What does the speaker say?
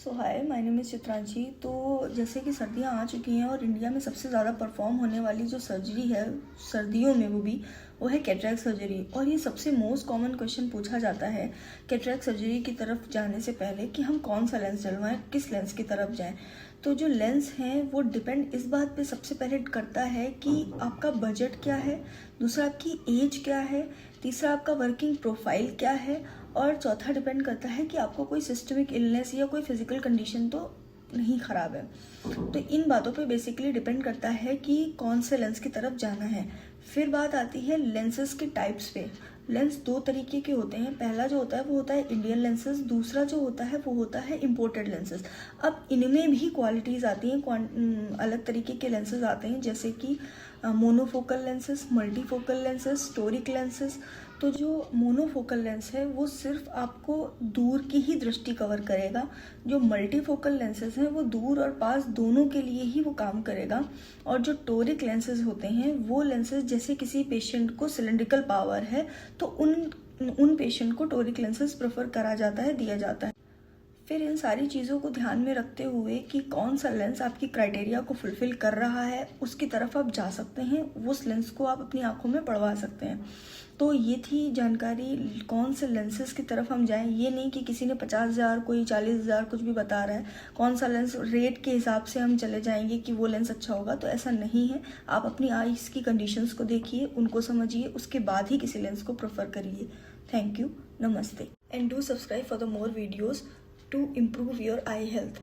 So hi, my name is Chitranshi. तो जैसे कि सर्दियाँ आ चुकी हैं और इंडिया में सबसे ज़्यादा परफॉर्म होने वाली जो सर्जरी है सर्दियों में वो है कैटरैक्ट सर्जरी। और ये सबसे मोस्ट कॉमन क्वेश्चन पूछा जाता है कैटरैक्ट सर्जरी की तरफ जाने से पहले कि हम कौन सा लेंस डलवाएं, किस लेंस की तरफ जाएं। तो जो लेंस हैं वो डिपेंड इस बात पे सबसे पहले करता है कि आपका बजट क्या है, दूसरा आपकी एज क्या है, तीसरा आपका वर्किंग प्रोफाइल क्या है, और चौथा डिपेंड करता है कि आपको कोई सिस्टमिक इलनेस या कोई फिजिकल कंडीशन तो नहीं ख़राब है। तो इन बातों पे बेसिकली डिपेंड करता है कि कौन से लेंस की तरफ जाना है। फिर बात आती है लेंसेज के टाइप्स पे। लेंस दो तरीके के होते हैं। पहला जो होता है वो होता है इंडियन लेंसेज, दूसरा जो होता है वो होता है इम्पोर्टेड लेंसेज। अब इनमें भी क्वालिटीज़ आती हैं, अलग तरीके के लेंसेज आते हैं, जैसे कि monofocal lenses, multifocal lenses, toric lenses. तो जो मोनोफोकल लेंस है वो सिर्फ आपको दूर की ही दृष्टि कवर करेगा। जो मल्टीफोकल लेंसेज हैं वो दूर और पास दोनों के लिए ही वो काम करेगा। और जो टोरिक लेंसेज होते हैं वो लेंसेज जैसे किसी पेशेंट को सिलिंड्रिकल पावर है तो उन पेशेंट को टोरिक लेंसेज प्रेफर करा जाता है, दिया जाता है। फिर इन सारी चीज़ों को ध्यान में रखते हुए कि कौन सा लेंस आपकी क्राइटेरिया को फुलफिल कर रहा है उसकी तरफ आप जा सकते हैं, उस लेंस को आप अपनी आंखों में पड़वा सकते हैं। तो ये थी जानकारी कौन से लेंसेज की तरफ हम जाएं। ये नहीं कि किसी ने 50,000 कोई 40,000 कुछ भी बता रहा है, कौन सा लेंस रेट के हिसाब से हम चले जाएंगे कि वो लेंस अच्छा होगा, तो ऐसा नहीं है। आप अपनी आईज की कंडीशंस को देखिए, उनको समझिए, उसके बाद ही किसी लेंस को प्रेफर करिए। थैंक यू, नमस्ते, and do subscribe for the more videos to improve your eye health.